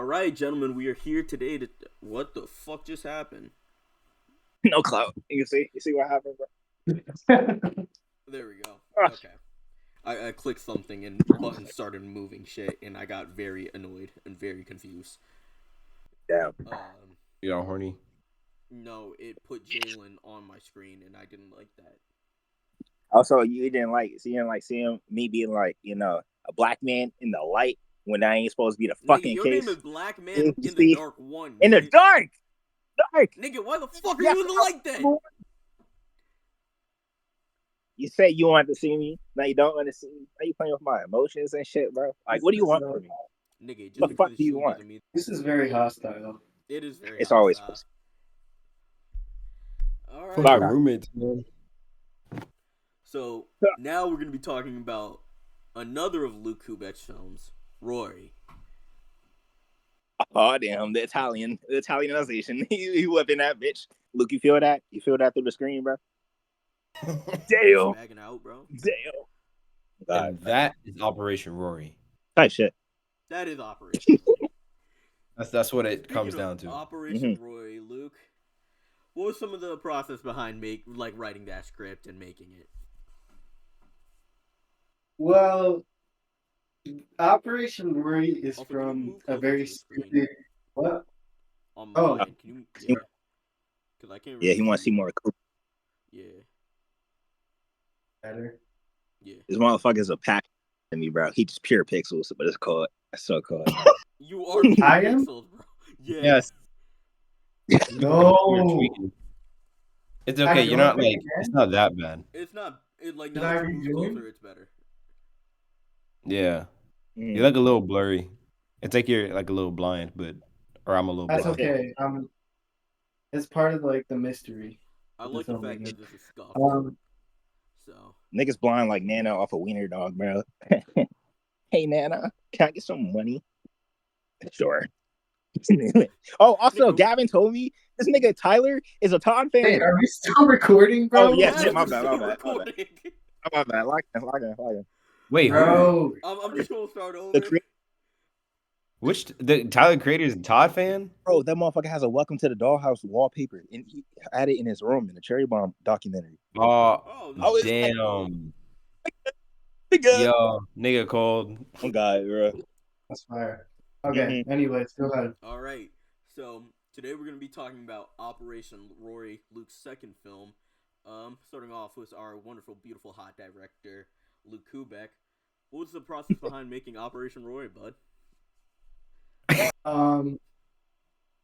All right, gentlemen, we are here today to. What the fuck just happened? No clout. You see what happened, bro? There we go. Okay. I clicked something and the button started moving shit, and I got very annoyed and very confused. Damn. You know, horny. No, it put Jalen on my screen, and I didn't like that. Also, you didn't like seeing me being like, a black man in the light when I ain't supposed to be the Nigga, fucking your name case. is Black Man in the See, Dark 1. in the nigga. dark. Nigga, why the fuck are you in the light then? You say you want to see me, now you don't want to see me. Now you playing with my emotions and shit, bro. Like, what do you want from me? Nigga, just What the fuck because do you you want? doesn't mean This is very hostile. it is very. It's always hostile. All right. Fucking roommates, man. So now we're gonna be talking about another of Luke Kubeck's films, Rory. Oh damn, the Italianization. he whipping that bitch. Luke, you feel that? You feel that through the screen, bro? Damn. Bagging out, bro. Damn. And that is Operation Rory. Type shit. That is Operation. That's what it Speaking comes of down to. Operation Rory, Luke. What was some of the process behind writing that script and making it? Well, Operation Rory is Also, can you from move a closer very to the screen? stupid. What? On Oh. mine, can you? Yeah. Because I can't. Really Yeah, he wants to see more. Yeah. Better. Yeah. This motherfucker's a pack to me, bro. He just pure pixels, but it's called. It's so called. You are pure I am? pixels, bro. Yeah. Yes. No. It's okay. You're not like. Again? It's not that bad. It's not. It like Did now I that you move rejoin? closer, it's better. Yeah. You're like a little blurry. It's like you're like a little blind, or I'm a little That's blind. okay. It's part of like the mystery. I of like the filming fact it. that this is scuffed. So Niggas blind like Nana off a wiener dog, bro. Hey Nana, can I get some money? Sure. Oh, also, Nigga. Gavin told me this nigga Tyler is a Todd fan. Hey, are we still recording, bro? Oh, yeah, Yes, my we're bad, still my bad. recording. My bad. Like him. Wait, who? Bro. I'm just gonna start over. Which the Tyler Creator is a Todd fan? Bro, that motherfucker has a Welcome to the Dollhouse wallpaper, and he had it in his room in the Cherry Bomb documentary. Oh, no. damn. Nigga. Yo, nigga cold. Oh God, bro. That's fire. Okay, anyways, go ahead. All right. So today we're gonna be talking about Operation Rory, Luke's second film. Starting off with our wonderful, beautiful, hot director, Luke Kubeck. What was the process behind making Operation Rory, bud?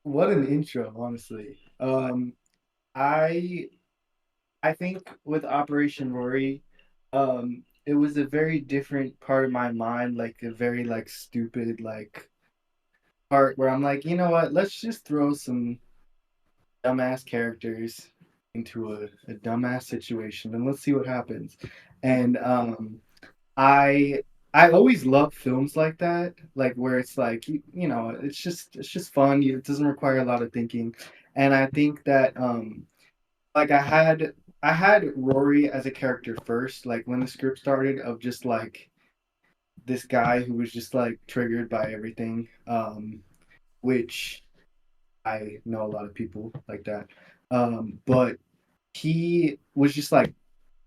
What an intro, honestly. I think with Operation Rory, it was a very different part of my mind, like a very like stupid like part where I'm like, you know what, let's just throw some dumbass characters into a dumbass situation and let's see what happens. And I I always love films like that, like where it's like it's just fun. It doesn't require a lot of thinking, and I think that like I had Rory as a character first, like when the script started of just like this guy who was just like triggered by everything, which I know a lot of people like that, but he was just like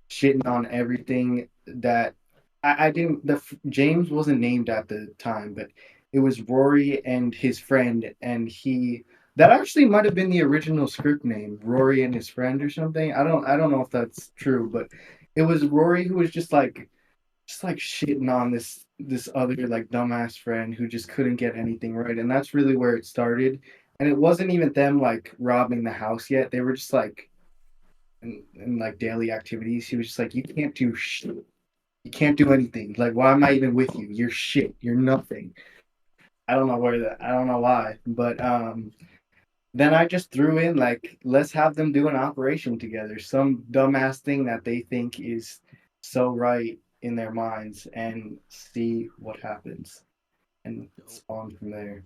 shitting on everything that I didn't. James wasn't named at the time, but it was Rory and his friend, and he that actually might have been the original script name, Rory and his friend or something. I don't know if that's true, but it was Rory who was just like shitting on this other like dumbass friend who just couldn't get anything right, and that's really where it started. And it wasn't even them like robbing the house yet. They were just like in like daily activities. He was just like, you can't do shit. You can't do anything. Like, why am I even with you? You're shit. You're nothing. I don't know I don't know why. But then I just threw in like, let's have them do an operation together. Some dumbass thing that they think is so right in their minds and see what happens. And spawn from there.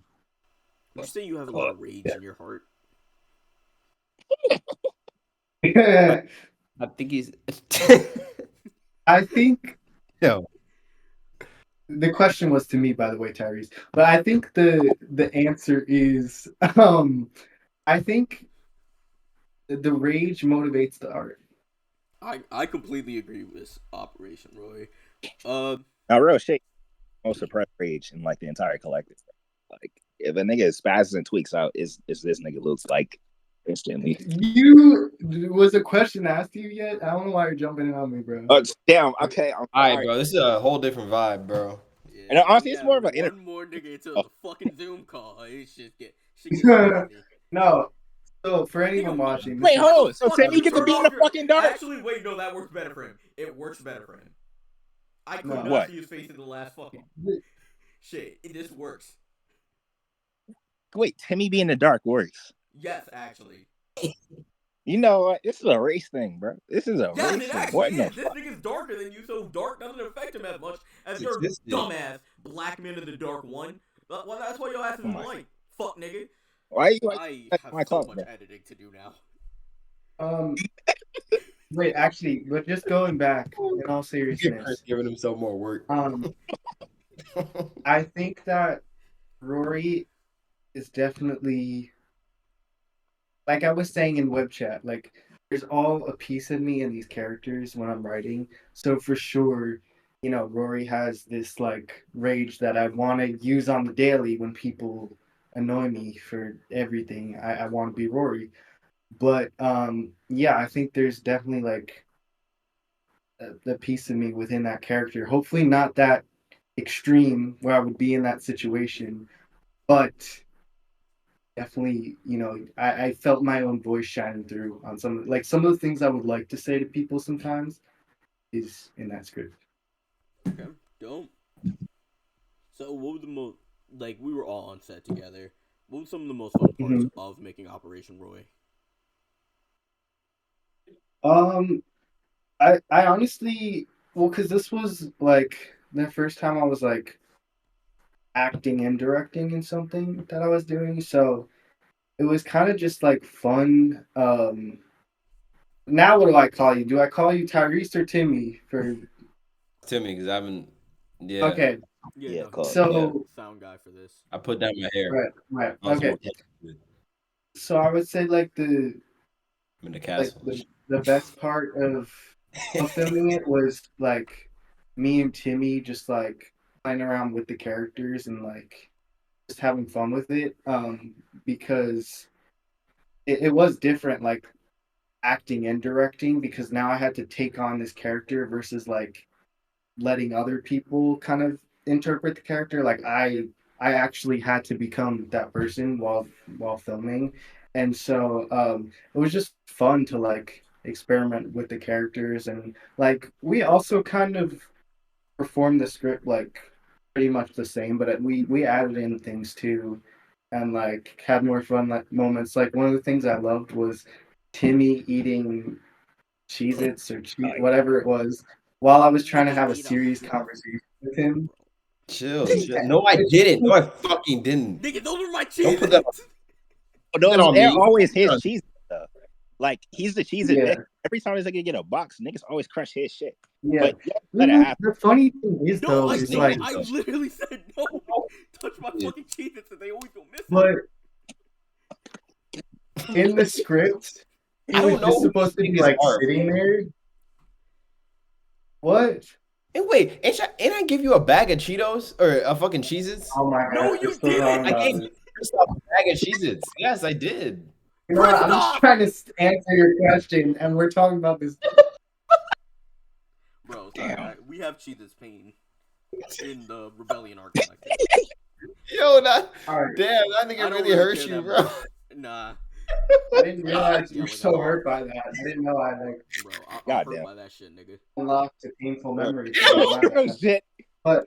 Would you say you have a lot of rage in your heart? I think he's. I think Yo. The question was to me, by the way, Tyrese. But I think the answer is I think the rage motivates the art. I completely agree with Operation Roy. Now, real shit, most suppressed rage in like the entire collective. Like, if a nigga spazzes and tweaks out, is this nigga looks like instantly. You was a question asked to you yet? I don't know why you're jumping in on me, bro. Damn. Okay. All right, bro. This is a whole different vibe, bro. Yeah, And honestly, we it's got more of an one more nigga into the fucking Zoom call. It should get crazy. No. So for anyone Nigga, watching, Wait, this how hold the on. So fuck Timmy you gets to turn be in off the your? fucking dark? Actually, wait, no, that works better for him. It works better for him. I could not What? see his face in the last fucking shit. It just works. Wait, Timmy be in the dark works. Yes, actually. You know what? This is a race thing, bro. This is a Yes, race it thing. actually What in the is. This nigga's darker than you, so dark doesn't affect him as much as your Existed. dumbass black man in the dark one. Well, that's why your ass is in light. Fuck, nigga. Why you I have my so clock, much bro? editing to do now. Wait, actually, but just going back in all Chris seriousness, giving himself more work. I think that Rory is definitely, like I was saying in web chat, like there's all a piece of me in these characters when I'm writing. So for sure, Rory has this like rage that I want to use on the daily when people annoy me for everything. I want to be Rory. But yeah, I think there's definitely like the piece of me within that character. Hopefully not that extreme where I would be in that situation, but definitely, I felt my own voice shining through on some of the things I would like to say to people sometimes is in that script. Okay, dope. So, what were the most we were all on set together? What were some of the most fun parts of making Operation Roy? I honestly, well, because this was like the first time I was like acting and directing in something that I was doing, so it was kind of just like fun. Now what do I call you? Do I call you Tyrese or Timmy for? Timmy, because I haven't. Yeah. Okay. Yeah, no, So sound guy for this. I put down my hair. right. I was Okay. more comfortable So I would say like the in the like castle. the best part of filming it was like me and Timmy just like playing around with the characters and like just having fun with it. Because it was different, like acting and directing, because now I had to take on this character versus like letting other people kind of interpret the character. Like I actually had to become that person while filming, and so it was just fun to like experiment with the characters, and like we also kind of performed the script like pretty much the same, but we added in things too, and like had more fun like moments. Like one of the things I loved was Timmy eating Cheez-Its or whatever it was while I was trying to have a serious conversation with him. Chill. No, I didn't. No, I fucking didn't. Nigga, those are my Don't put that Those, on they're me. always his cheese stuff. Like he's the cheese Yeah. dick. Every time he's gonna get a box, niggas always crush his shit. Yeah. But let it happen. The funny thing is No, though, I is no, like I literally said no. Touch my Yeah. fucking Cheez-Its and they always go missing. but in the script, he I was don't know just who supposed to these be niggas like are. sitting there. What? And wait, ain't I give you a bag of Cheetos or a fucking Cheez-Its? Oh my god. No, you're you still didn't. talking I about gave this. you Kristoff a bag of Cheez-Its. Yes, I did. You know what? I'm just Kristoff! trying to answer your question, and we're talking about this. Bro, sorry, we have Cheez-Its pain in the Rebellion arc collective. Yo, that All right. damn, that nigga really hurt you, bro. Much. Nah. I didn't realize you were Yelling so at hurt by that. I didn't know I like Bro, I'm God hurt damn. by that shit, nigga. unlocked a painful memory. Oh shit. But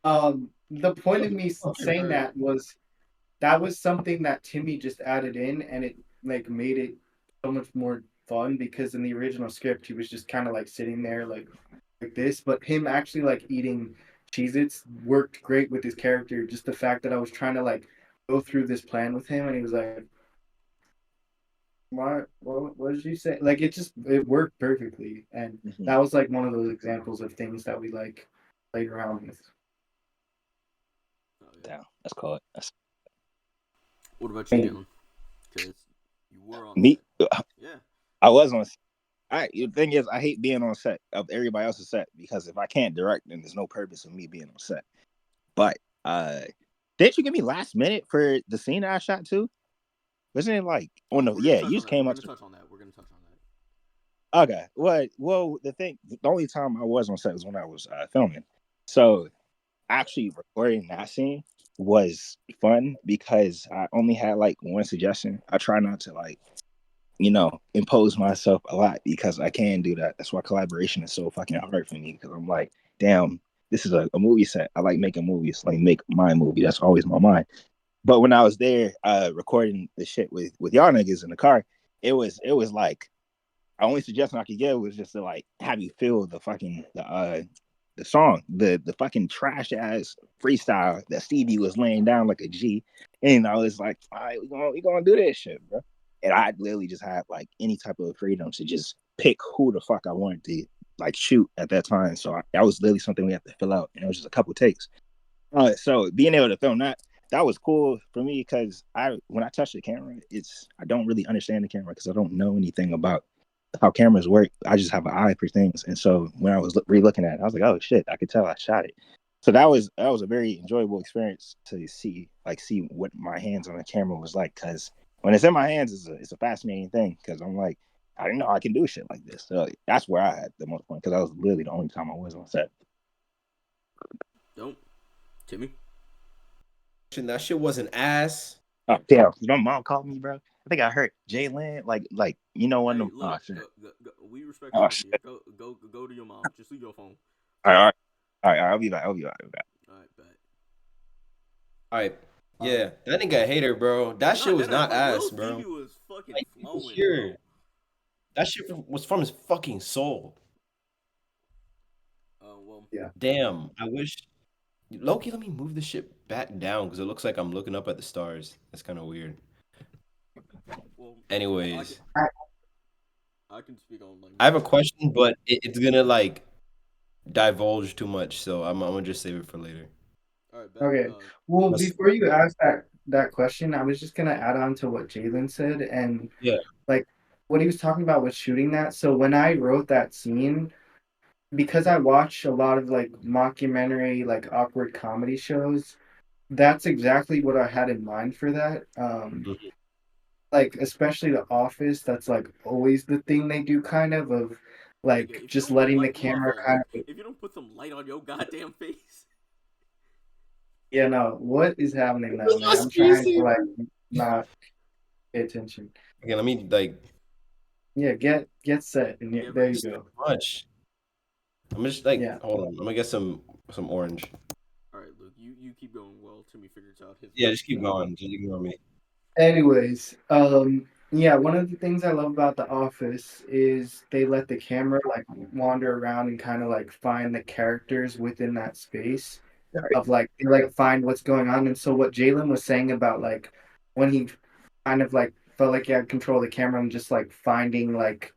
the point of me saying that was something that Timmy just added in, and it like made it so much more fun because in the original script he was just kind of like sitting there like this, but him actually like eating Cheez-Its worked great with his character. Just the fact that I was trying to like go through this plan with him, and he was like, what did you say? Like it worked perfectly, and that was like one of those examples of things that we like played around with. Damn, that's cool. That's What about you, Dylan? Because you were on me. set. Yeah. I was on. The thing is, I hate being on set of everybody else's set because if I can't direct, then there's no purpose of me being on set. But didn't you give me last minute for the scene that I shot too? Wasn't it like on the you just came up to touch on that. We're gonna touch on that. Okay. Well, the only time I was on set was when I was filming. So actually recording that scene was fun because I only had like one suggestion. I try not to like, impose myself a lot because I can do that. That's why collaboration is so fucking hard for me because I'm like, damn, this is a movie set. I like making movies, like make my movie. That's always my mind. But when I was there recording the shit with y'all niggas in the car, it was like the only suggestion I could give was just to like have you feel the song, the fucking trash ass freestyle that Stevie was laying down like a G. And I was like, all right, we gonna do this shit, bro. And I literally just had like any type of freedom to just pick who the fuck I wanted to like shoot at that time. So that was literally something we had to fill out, and it was just a couple takes. So being able to film that was cool for me because when I touch the camera, I don't really understand the camera because I don't know anything about how cameras work. I just have an eye for things, and so when I was re-looking at it, I was like, "Oh shit!" I could tell I shot it. So that was a very enjoyable experience to see what my hands on the camera was like. Because when it's in my hands, it's a fascinating thing. Because I'm like, I didn't know I can do shit like this. So that's where I had the most fun because that was literally the only time I was on set. Don't, Timmy. That shit wasn't ass. Oh damn! My mom called me, bro. I think I heard Jalen. Like when Hey, the look, shit. we respect Oh privacy. shit! Go to your mom. Just leave your phone. All right. I'll be back. All right, bet. All right. Yeah, that nigga a hater, bro. That shit was not ass, Lil bro. Stevie was fucking Like, flowing, here. bro. That shit was from his fucking soul. Well, Yeah. Damn, I wish. Loki, let me move this shit back down because it looks like I'm looking up at the stars. That's kind of weird. well. Anyways, I can speak on like. I have a question, but it's gonna like divulge too much, so I'm gonna just save it for later. All right, bet. Okay. Well, Let's- before you ask that question, I was just gonna add on to what Jalen said and yeah, like what he was talking about with shooting that. So when I wrote that scene, because I watch a lot of like mockumentary, like awkward comedy shows, that's exactly what I had in mind for that. mhm. Like especially The Office, that's like always the thing they do, kind of Nigga, like if you just don't put letting the light, my camera fault, kind Luke. of. If you don't put some light on your goddamn face. Yeah, no, what is happening now, man? I'm Lost trying to music. like not pay attention. Okay, let me like Yeah, get set, and Get there ready. you go. much. I'm just like Yeah. hold on. I'm gonna get some orange. All right, Luke. You keep going while Timmy figures out his. Yeah, just keep going. Just ignore me. Anyways, yeah, one of the things I love about The Office is they let the camera like wander around and kind of like find the characters within that space of like they like find what's going on. And so what Jalen was saying about like when he kind of like felt like he had control of the camera and just like finding like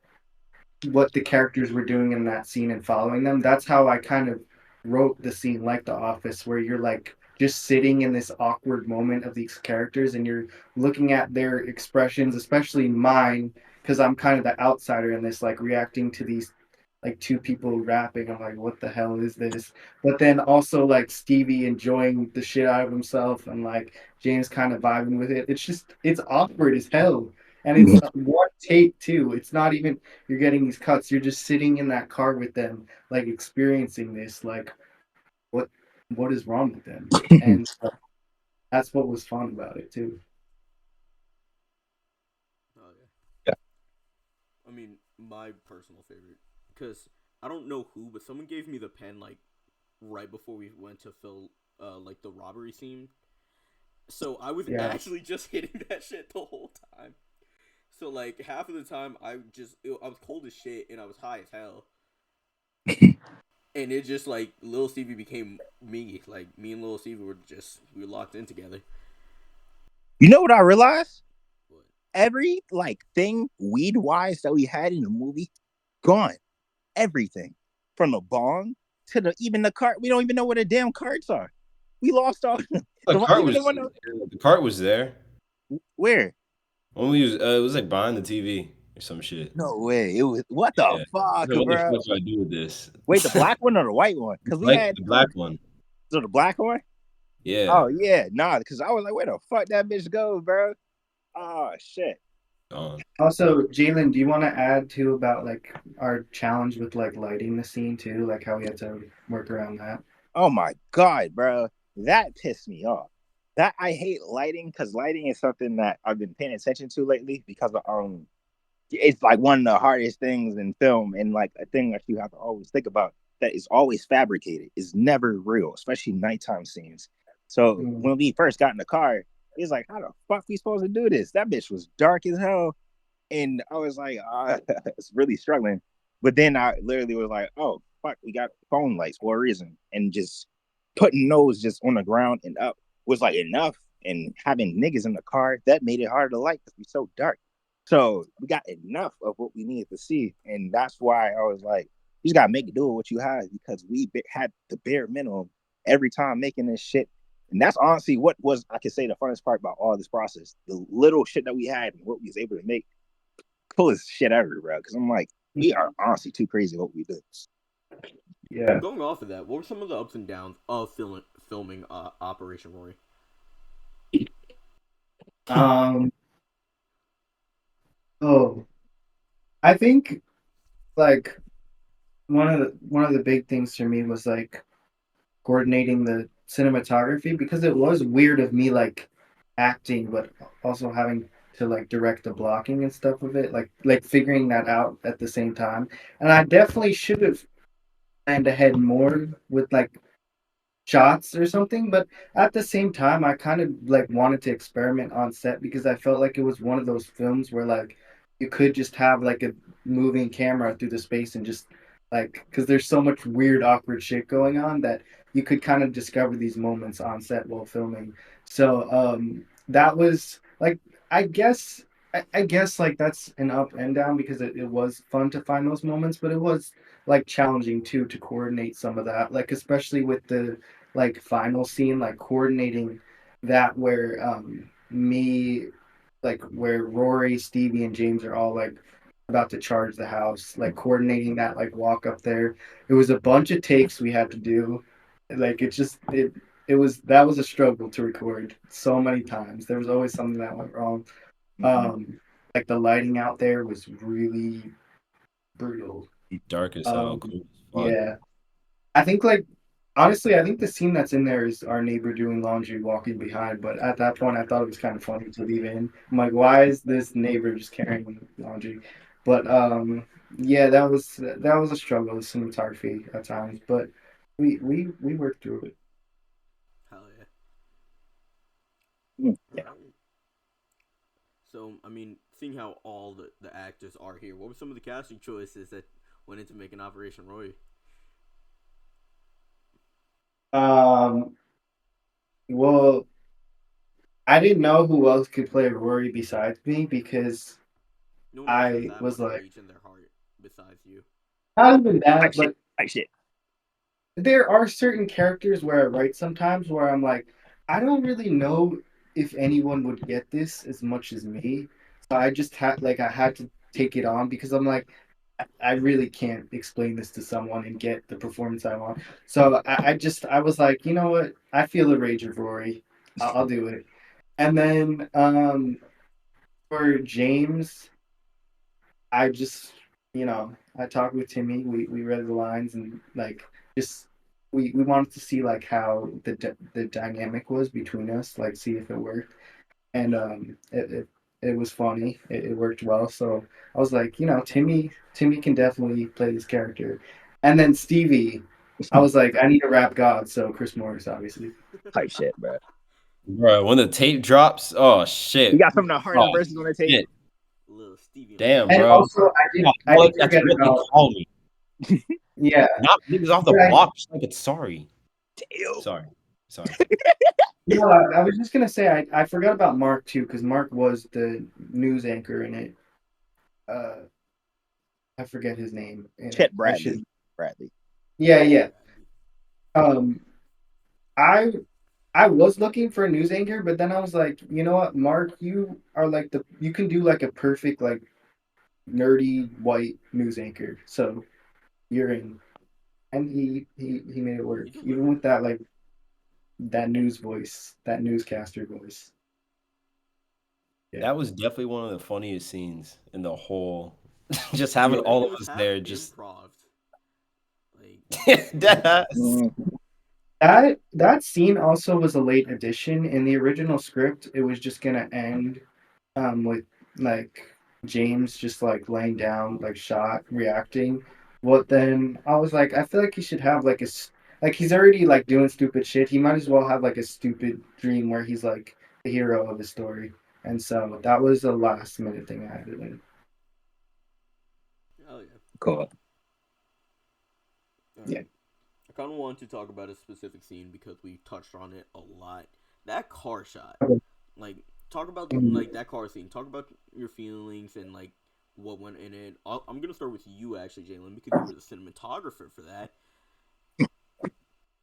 what the characters were doing in that scene and following them. That's how I kind of wrote the scene like The Office, where you're like just sitting in this awkward moment of these characters and you're looking at their expressions, especially mine, because I'm kind of the outsider in this, like reacting to these like two people rapping. I'm like, what the hell is this? But then also like Stevie enjoying the shit out of himself and like James kind of vibing with it. It's awkward as hell. And it's one take too. It's not even you're getting these cuts. You're just sitting in that car with them, like experiencing this. Like, what what is wrong with them? And that's what was fun about it too. Oh yeah. Yeah. I mean, my personal favorite, because I don't know who, but someone gave me the pen like right before we went to fill like the robbery scene. So I was Yeah. actually just hitting that shit the whole time. So like half of the time I was cold as shit and I was high as hell. And it just like Lil Stevie became me. Like me and Lil Stevie we were locked in together. You know what I realized? But Every like thing weed wise that we had in the movie, gone. Everything. From the bong to even the cart. We don't even know where the damn carts are. We lost all. The cart Even was the one. the cart was there. Where? When we was it was like behind the TV or some shit. No way. It was what the Yeah. fuck, So what the bro? fuck do I do with this? Wait, the black one or the white one? Because we had The black one. so the black one. Yeah. Oh yeah, nah. Because I was like, where the fuck that bitch go, bro? Oh shit. Also, Jalen, do you want to add too about like our challenge with like lighting the scene too, like how we had to work around that? Oh my god, bro, that pissed me off. That I hate lighting because lighting is something that I've been paying attention to lately because it's like one of the hardest things in film and like a thing that you have to always think about that is always fabricated. Is never real, especially nighttime scenes. So when we first got in the car, he's like, "How the fuck we supposed to do this?" That bitch was dark as hell, and I was like, "It's really struggling." But then I literally was like, "Oh fuck, we got phone lights for a reason," and just putting those just on the ground and up was like enough. And having niggas in the car that made it harder to light because we so dark. So we got enough of what we needed to see, and that's why I was like, you just gotta make it do with what you have because we had the bare minimum every time making this shit. And that's honestly what was I could say the funnest part about all this process. The little shit that we had and what we was able to make, coolest shit ever, bro. Because I'm like, we are honestly too crazy what we do. Yeah. Going off of that, what were some of the ups and downs of filming Operation Rory? Oh, I think like one of the big things for me was like coordinating the cinematography because it was weird of me like acting but also having to like direct the blocking and stuff of it like figuring that out at the same time. And I definitely should have planned ahead more with like shots or something, but at the same time I kind of like wanted to experiment on set because I felt like it was one of those films where like you could just have like a moving camera through the space and just like because there's so much weird awkward shit going on that you could kind of discover these moments on set while filming. So that was like I guess I guess like that's an up and down because it was fun to find those moments, but it was like challenging too to coordinate some of that, like especially with the like final scene, like coordinating that where me like where Rory, Stevie, and James are all like about to charge the house, like coordinating that like walk up there. It was a bunch of takes we had to do. Like it was that was a struggle to record so many times. There was always something that went wrong. Like the lighting out there was really brutal. Dark as hell. Cool as fuck. Yeah. I think like honestly, I think the scene that's in there is our neighbor doing laundry walking behind, but at that point I thought it was kind of funny to leave in. I'm like, why is this neighbor just carrying laundry? But yeah, that was a struggle with cinematography at times, but we worked through it. Hell yeah. Yeah. Alright. So, I mean, seeing how all the actors are here, what were some of the casting choices that went into making Operation Rory? Well, I didn't know who else could play Rory besides me because No one else has I that was much like, reach in their heart besides you. not even that, Like shit. but Like shit. there are certain characters where I write sometimes where I'm like, I don't really know if anyone would get this as much as me. So I just had like I had to take it on because I'm like, I really can't explain this to someone and get the performance I want. So I was like, you know what? I feel the rage of Rory. I'll do it. And then for James, I just, I talked with Timmy. We read the lines and like just we wanted to see like how the dynamic was between us, like see if it worked. And it was funny. It worked well. So I was like, Timmy can definitely play this character. And then Stevie, I was like, I need a rap god. So Chris Morris, obviously. Type shit, bro. Bro, when the tape drops, oh We shit. got some of the hardest Oh verses on the tape. shit. Little Stevie on the Damn, beat. And bro. also, I Well, did that's forget what they about call me. yeah. Not niggas off the Yeah, block. Just like it's sorry. Damn. Sorry. Sorry. no, I was just gonna say I forgot about Mark too because Mark was the news anchor in it. Uh, I forget his name in Chet it. I should. Bradley. Yeah, yeah. Bradley. Um, I I was looking for a news anchor, but then I was like, you know what, Mark, you are like you can do like a perfect like nerdy white news anchor. So you're in, and he made it He work, even delivered. with that like that news voice, that newscaster voice. Yeah. That was definitely one of the funniest scenes in the whole. Just I having felt Yeah. like all it of was us half there, just improv. Like, deadass. Mm, That scene also was a late addition. In the original script, it was just gonna end with like James just like laying down, like shot, reacting. But then I was like, I feel like he should have like like he's already like doing stupid shit. He might as well have like a stupid dream where he's like the hero of the story. And so that was a last minute thing I added in. oh yeah. cool. All Yeah. right. I kind of want to talk about a specific scene because we touched on it a lot. That car shot, like, talk about Mhm. like that car scene. Talk about your feelings and like what went in it. I'm gonna start with you actually, Jalen, because you were the cinematographer for that.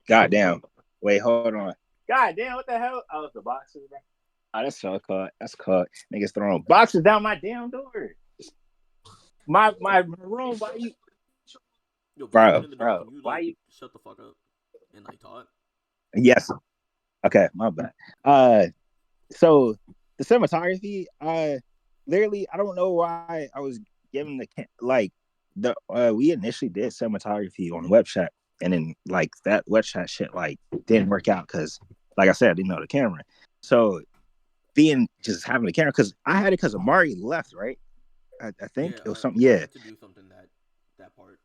Goddamn. Wait, hold on. Goddamn, what the hell? Oh, it's the boxes, bro. Oh, that's so caught. That's caught. Niggas throwing boxes down my damn door. My room. Why you, Yo, before we get bro, into the door, bro? can you Why like you? shut the fuck up and like talk? Yes. Okay, my bad. So the cinematography, literally, I don't know why I was given like the we initially did cinematography on web chat, and then like that web chat shit like didn't work out because, like I said, I didn't know the camera. So being just having the camera because I had it because Amari left, right? I think Yeah, it was something. Amari Yeah, had to do something that part,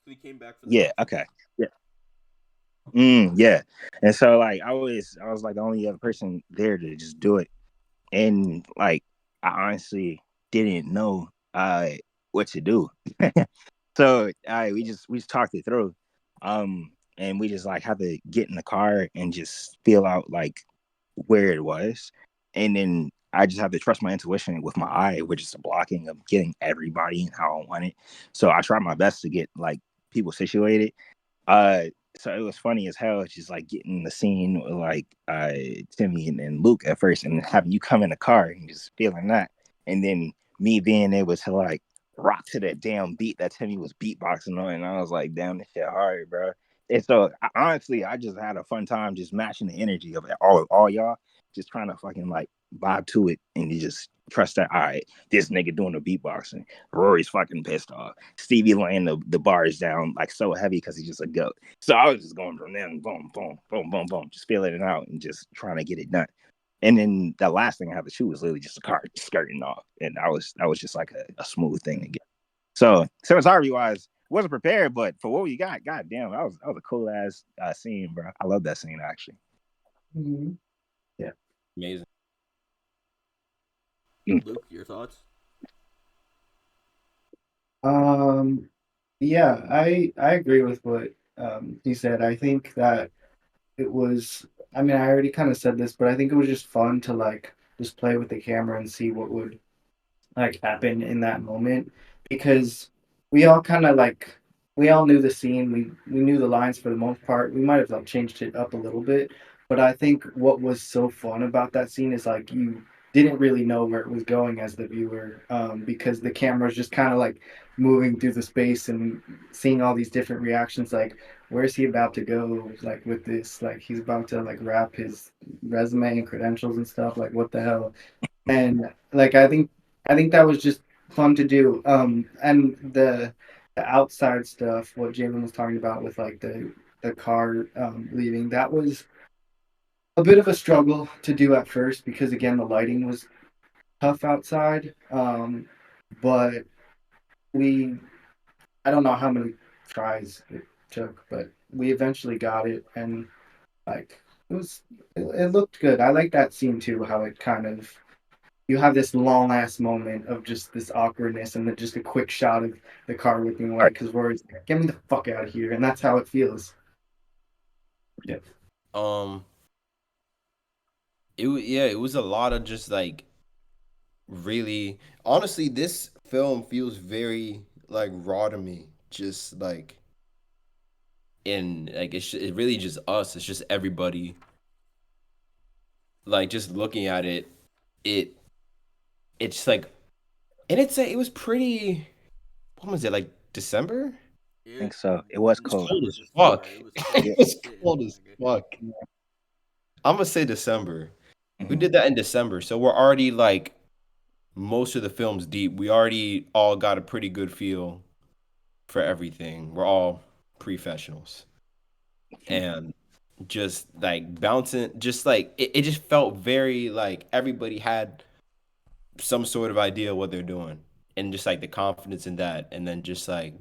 so he came back for the yeah, next one. okay, yeah, yeah. And so like I was like the only other person there to just do it, and like I honestly didn't know what to do. So we just talked it through. And we just like had to get in the car and just feel out like where it was. And then I just have to trust my intuition with my eye, which is the blocking of getting everybody and how I want it. So I tried my best to get like people situated. uh, so it was funny as hell, just like getting the scene with like Timmy and Luke at first, and having you come in the car and just feeling that, and then me being able to like rock to that damn beat that Timmy was beatboxing on, and I was like, damn, this shit hard, bro. And so honestly, I just had a fun time just matching the energy of all y'all, just trying to fucking like vibe to it, and you just trust that. All right, this nigga doing the beatboxing. Rory's fucking pissed off. Stevie laying the bars down like so heavy because he's just a goat. So I was just going from there, boom, boom, boom, boom, boom, just feeling it out and just trying to get it done. And then the last thing I had to shoot was literally just a car skirting off, and that was just like a smooth thing to get. So cinematography wise, wasn't prepared, but for what we got, goddamn, that was a cool ass scene, bro. I love that scene actually. Mhm. Yeah. Amazing. Mm. Luke, your thoughts? Um, yeah, I agree with what he said. I think that it was. I mean, I already kind of said this, but I think it was just fun to like just play with the camera and see what would like happen in that moment because we all kind of like we all knew the scene. We knew the lines for the most part. We might have like changed it up a little bit, but I think what was so fun about that scene is like you didn't really know where it was going as the viewer, because the camera's just kind of like moving through the space and seeing all these different reactions, like where's he about to go, like with this, like he's about to like wrap his resume and credentials and stuff, like what the hell. And like I think that was just fun to do. And the outside stuff, what Jalen was talking about with like the car leaving, that was a bit of a struggle to do at first because again the lighting was tough outside. But we I don't know how many tries it took, but we eventually got it, and like it looked good. I like that scene too, how it kind of you have this long ass moment of just this awkwardness and then just a quick shot of the car whipping All away right. because Rory's like, get me the fuck out of here. And that's how it feels. Yeah. Um, yeah, it was a lot of just like really honestly, this film feels very like raw to me. Just like in like it really just us. It's just everybody like just looking at it, it it's like, and it was pretty. When was it, like December? I It think so. It was It was cold. cold November as to fuck. start. It was Yeah. cold It as was shit, cold as nigga. fuck. I'm gonna say December. We Mhm. did that in December, so we're already like most of the film's deep. We already all got a pretty good feel for everything. We're all professionals. And just like bouncing, just like it just felt very like everybody had some sort of idea what they're doing. And just like the confidence in that. And then just like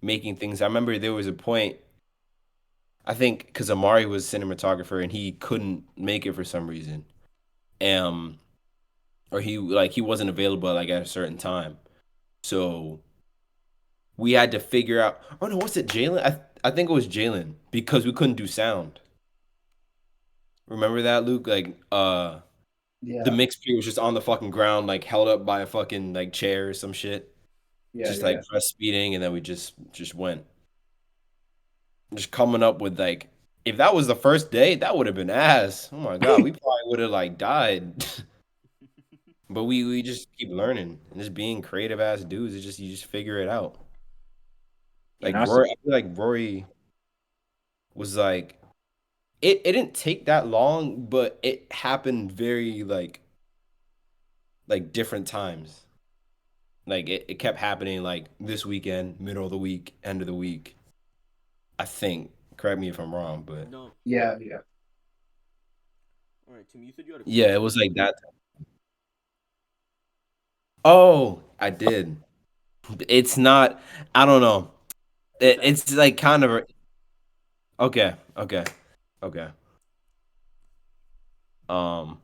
making things. I remember there was a point, I think, because Amari was cinematographer and he couldn't make it for some reason. Um, or he wasn't available like at a certain time. So we had to figure out. Oh no, what's it, Jalen? I think it was Jalen because we couldn't do sound. Remember that, Luke? Like, the Yeah, mix was just on the fucking ground, like held up by a fucking like chair or some shit. yeah, Just yeah. like press speeding, and then we just went. Just coming up with like, if that was the first day, that would have been ass. Oh my god, we probably would have like died. But we just keep learning and just being creative ass dudes. It's just you just figure it out. And Like also, Rory, I feel like Rory was like, it didn't take that long, but it happened very like different times. Like it kept happening like this weekend, middle of the week, end of the week. I think. Correct me if I'm wrong, but No. Yeah, yeah. All right, Tim. You said you had a yeah, it question. was like that. Oh, I did. It's not. I don't know. Just ask. It's like kind of okay, okay, okay. Um,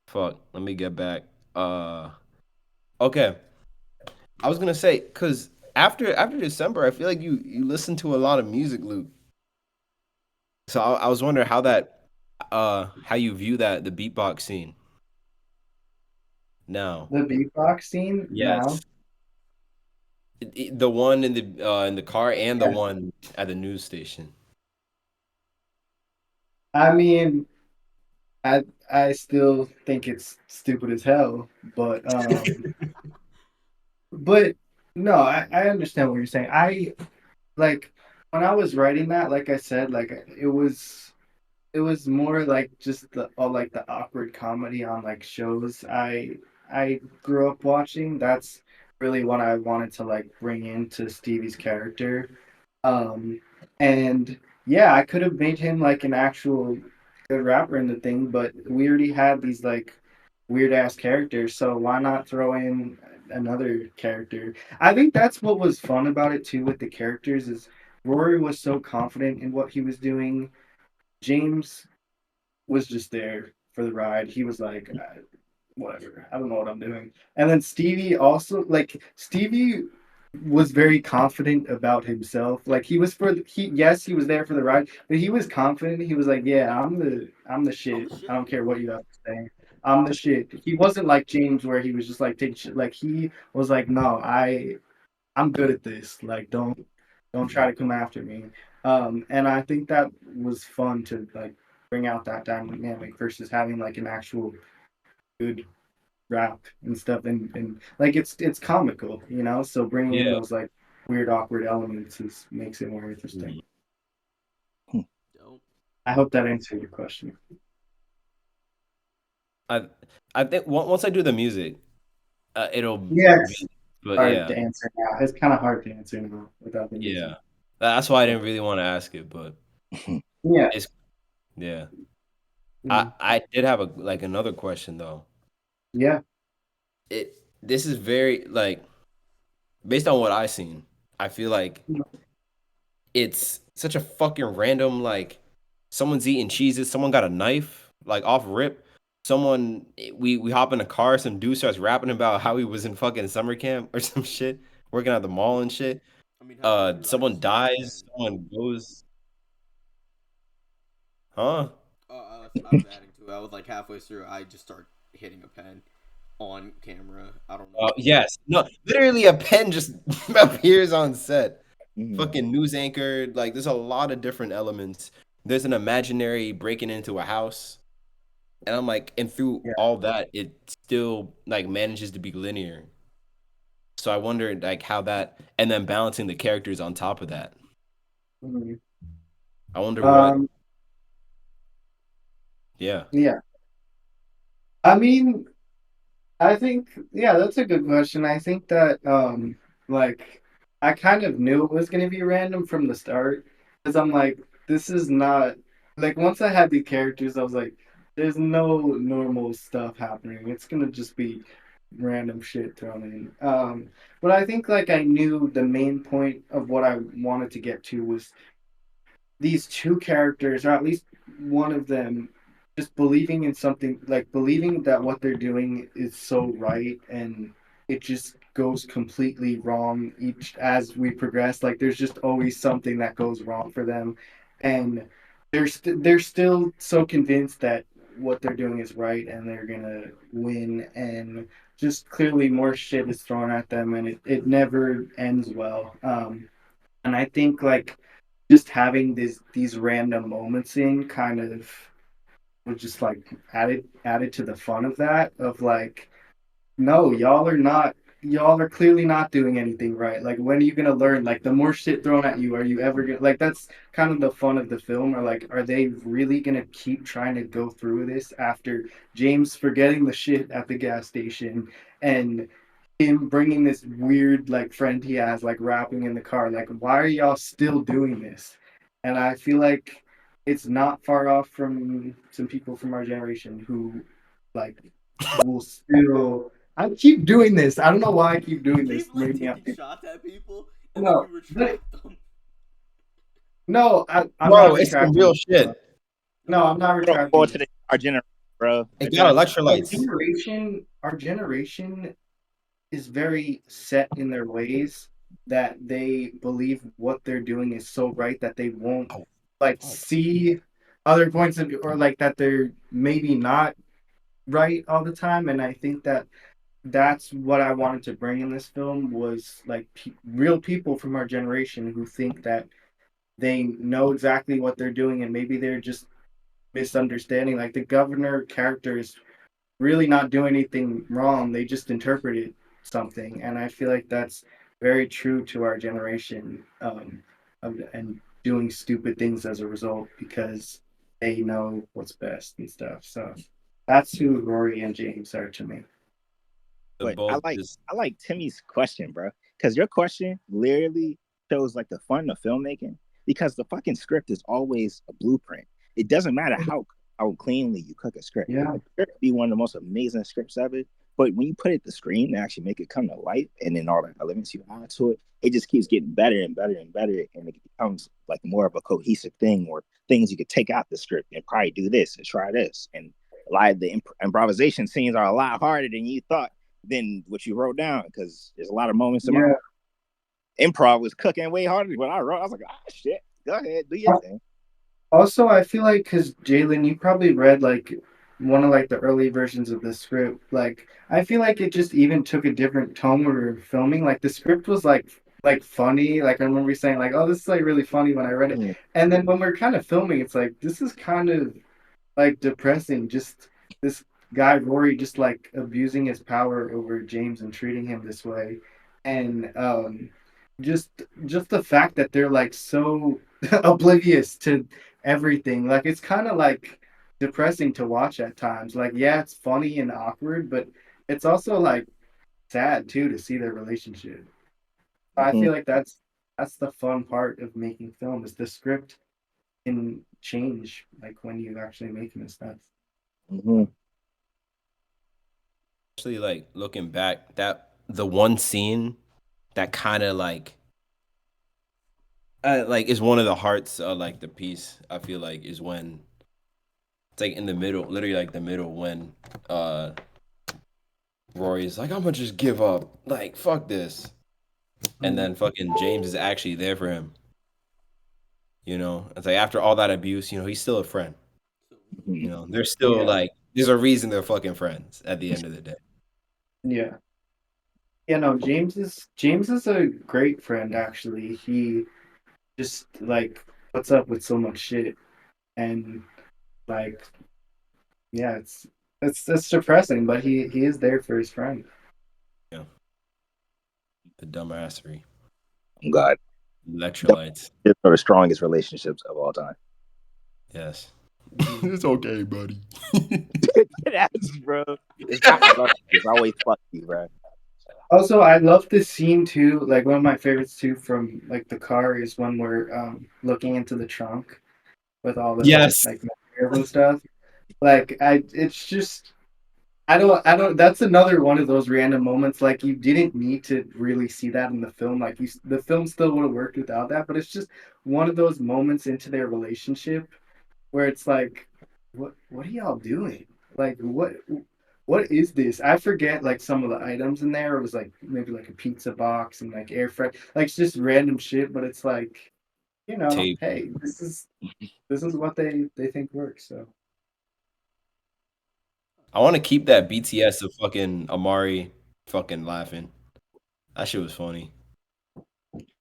fuck. Let me get back. Okay. I was gonna say because after December, I feel like you listen to a lot of music, Luke. So I was wondering how you view that the beatbox scene now. The beatbox scene now. Yes. The one in the car and the Yeah. one at the news station. I mean, I I still think it's stupid as hell, but no, I understand what you're saying. I like when I was writing that, like I said, like it was more like just the all like the awkward comedy on like shows I grew up watching. That's really what I wanted to like bring into Stevie's character. Um, and yeah, I could have made him like an actual good rapper in the thing, but we already had these like weird ass characters, so why not throw in another character? I think that's what was fun about it too with the characters is Rory was so confident in what he was doing. James was just there for the ride. He was like, whatever, I don't know what I'm doing. And then Stevie also, like, Stevie was very confident about himself. Like yes, he was there for the ride, but he was confident. He was like, yeah, I'm the I'm shit. the I shit. don't care what you have to say. I'm the shit. He wasn't like James where he was just like taking shit. Like he was like, no, I'm good at this. Like don't try to come after me. And I think that was fun to like bring out that dynamic versus having like an actual good rap and stuff and like it's comical, so bringing in Yeah. those like weird awkward elements makes it more interesting. Mhm. Dope. I hope that answered your question. I I think once I do the music, it'll Yeah, it's be. But hard yeah, to answer now. It's kind of hard to answer now without the music. yeah. That's why I didn't really want to ask it, but Yeah. it's yeah. Mhm. I did have a like another question though. Yeah. This is very like based on what I seen. I feel like it's such a fucking random like someone's eating cheeses, someone got a knife like off rip. Someone we hop in a car, some dude starts rapping about how he was in fucking summer camp or some shit, working at the mall and shit. I mean, halfway through, I Someone just started dies, adding. someone goes, huh? I was adding to it. I was like halfway through. I just start hitting a pen on camera. I don't know. Yes. No, literally a pen just appears on set. mhm. Fucking news anchor. Like, there's a lot of different elements. there's an imaginary breaking into a house, and I'm like, and through Yeah. all that, it still like manages to be linear. So I wondered like how that, and then balancing the characters on top of that. Mhm. I wonder what, Um, yeah. yeah. I mean, I think, yeah, that's a good question. I think that like I kind of knew it was gonna be random from the start because I'm like, this is not like once I had the characters, I was like, there's no normal stuff happening. It's gonna just be random shit thrown in. But I think like I knew the main point of what I wanted to get to was these two characters, or at least one of them, just believing in something, like believing that what they're doing is so right, and it just goes completely wrong each as we progress. Like there's just always something that goes wrong for them, and they're still so convinced that what they're doing is right and they're gonna win, and just clearly more shit is thrown at them, and it never ends well. And I think like just having these random moments in kind of was just like added to the fun of that, of like, no, y'all are clearly not doing anything right. Like when are you gonna learn? Like the more shit thrown at you, are you ever gonna, like, that's kind of the fun of the film, or like are they really gonna keep trying to go through this after James forgetting the shit at the gas station, and him bringing this weird like friend he has like rapping in the car? Like why are y'all still doing this? And I feel like it's not far off from some people from our generation who like will still. I keep doing this. I don't know why I keep You doing this. keep like Maybe taking shots at people and then you no, retract them. no. I'm not Bro, it's some retracting. real shit. No, I'm not I don't fall retracting to this. our generation, bro. It The got generation. electrolytes. Our generation is very set in their ways, that they believe what they're doing is so right that they won't Oh, like fuck. see other points of, or like that they're maybe not right all the time. And I think that that's what I wanted to bring in this film, was like real people from our generation who think that they know exactly what they're doing, and maybe they're just misunderstanding. Like the governor character is really not doing anything wrong. They just interpreted something, and I feel like that's very true to our generation, and doing stupid things as a result because they know what's best and stuff. So that's who Rory and James are to me. The But both just I like Timmy's question, bro, because your question literally shows like the fun of filmmaking. Because the fucking script is always a blueprint. It doesn't matter how cleanly you cook a script. Yeah. A script could be one of the most amazing scripts ever, but when you put it to screen and actually make it come to life, and then all the elements you add to it, it just keeps getting better and better and better, and it becomes like more of a cohesive thing, or things you could take out the script and probably do this and try this. And a lot of the improvisation scenes are a lot harder than you thought than what you wrote down, because there's a lot of moments in my Yeah. improv was cooking way harder than what I wrote. I was like, ah, shit, go ahead, do your thing. Also, I feel like because Jalen, you probably read like one of like the early versions of the script. Like, I feel like it just even took a different tone when we were filming. Like, the script was like funny. Like, I remember saying like, "Oh, this is like really funny" when I read it. Mm. And then when we're kind of filming, it's like this is kind of like depressing. Just this guy Rory just like abusing his power over James and treating him this way, and just just the fact that they're like so oblivious to everything. Like it's kind of like depressing to watch at times. Like yeah, it's funny and awkward, but it's also like sad too to see their relationship. I Mhm. feel like that's the fun part of making film, is the script can change like when you actually making this stuff. Mhm. actually like looking back, that the one scene that kind of like is one of the hearts of like the piece. I feel like is when it's like in the middle, literally like the middle when uh Rory's like, I'm gonna just give up, like fuck this, and then fucking James is actually there for him. You know, it's like after all that abuse, you know, he's still a friend. You Mhm. know, they're still Yeah, like, there's a reason they're fucking friends at the end of the day. yeah, yeah. No, James is a great friend. Actually, he just like puts up with so much shit. and like yeah, it's depressing, but he is there for his friend. Yeah. The dumbassery. I'm glad. Electrolytes. Those are the strongest relationships of all time. Yes. Mhm. It's okay, buddy. That's bro. It's not regardless. It's always fuck you, bro. Also, I love this scene too. Like one of my favorites too from like the car is when we're looking into the trunk with all the Yes. like materials and stuff. Like it's just I don't. That's another one of those random moments. Like you didn't need to really see that in the film. Like the film still would have worked without that. But it's just one of those moments into their relationship where it's like, what are y'all doing? Like what is this? I forget like some of the items in there. It was like maybe like a pizza box and like air fry. Like it's just random shit. But it's like, Tape. hey, this is what they think works. So I want to keep that BTS of fucking Amari fucking laughing. That shit was funny.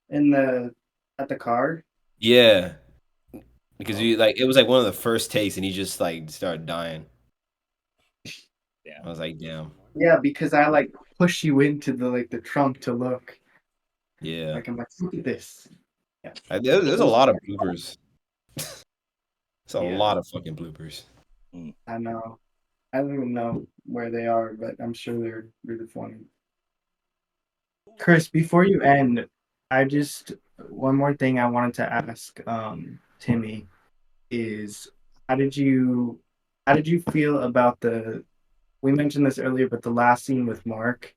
in the at the car. Yeah. Because Oh, he like it was like one of the first takes and he just like started dying. Yeah. I was like, damn. Yeah, because I like push you into the trunk to look. Yeah. Like I'm like, look at this. Yeah. There's a Those lot of bloopers. It's a Yeah. lot of fucking bloopers. Mm. I know. I don't even know where they are, but I'm sure they're really funny. Chris, before you end, I just one more thing I wanted to ask Timmy is how did you how did you feel about the we mentioned this earlier, but the last scene with Mark?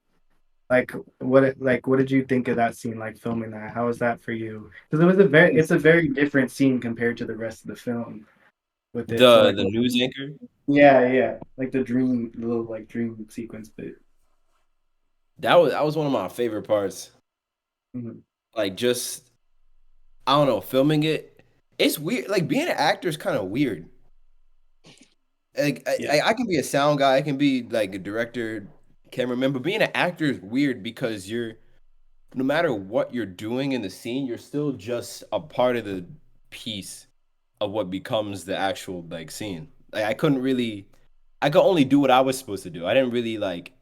What did you think of that scene, like filming that? How was that for you? Because it's a very different scene compared to the rest of the film with it. So The news anchor, yeah, like the little like dream sequence bit. that was one of my favorite parts. Mhm. Like just I don't know, filming it. It's weird. Like being an actor is kind of weird. Like Yeah. I can be a sound guy, I can be like a director, cameraman, but being an actor is weird because you're no matter what you're doing in the scene, you're still just a part of the piece of what becomes the actual like scene. Like I could only do what I was supposed to do. I didn't really like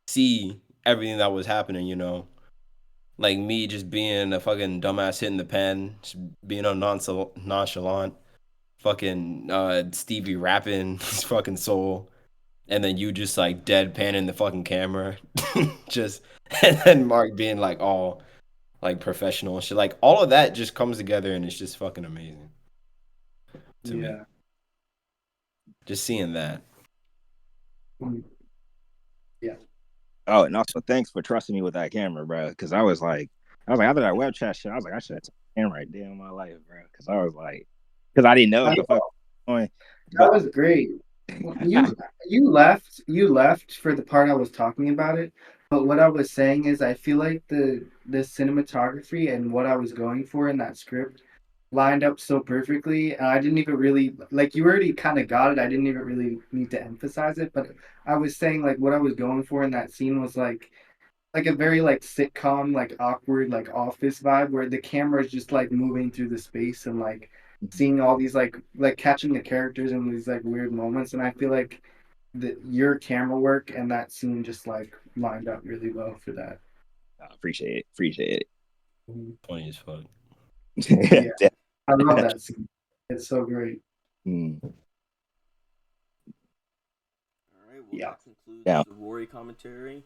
see everything that was happening, you know. Like me just being a fucking dumbass hitting the pen, just being a nonchalant, fucking Stevie rapping his fucking soul, and then you just like deadpanning the fucking camera, just and then Mark being like all like professional and shit. Like all of that just comes together and it's just fucking amazing to me. Yeah. Just seeing that. Mhm. Yeah. Oh, and also thanks for trusting me with that camera, bro. Because after that web chat shit, I was like, I should have taken a camera right there in my life, bro. Because I didn't know I what the fuck know, was going. that But was great. Well, you left for the part I was talking about it, but what I was saying is I feel like the cinematography and what I was going for in that script lined up so perfectly, and I didn't even really like you already kind of got it. I didn't even really need to emphasize it, but I was saying like what I was going for in that scene was like a very like sitcom, like awkward, like office vibe where the camera is just like moving through the space and like seeing all these like catching the characters in these like weird moments. And I feel like your camera work and that scene just like lined up really well for that. I appreciate Mhm. Funny as fuck. it. Yeah, I love that scene. It's so great. Mm, all right. Well, Yeah. that concludes yeah. the Rory commentary.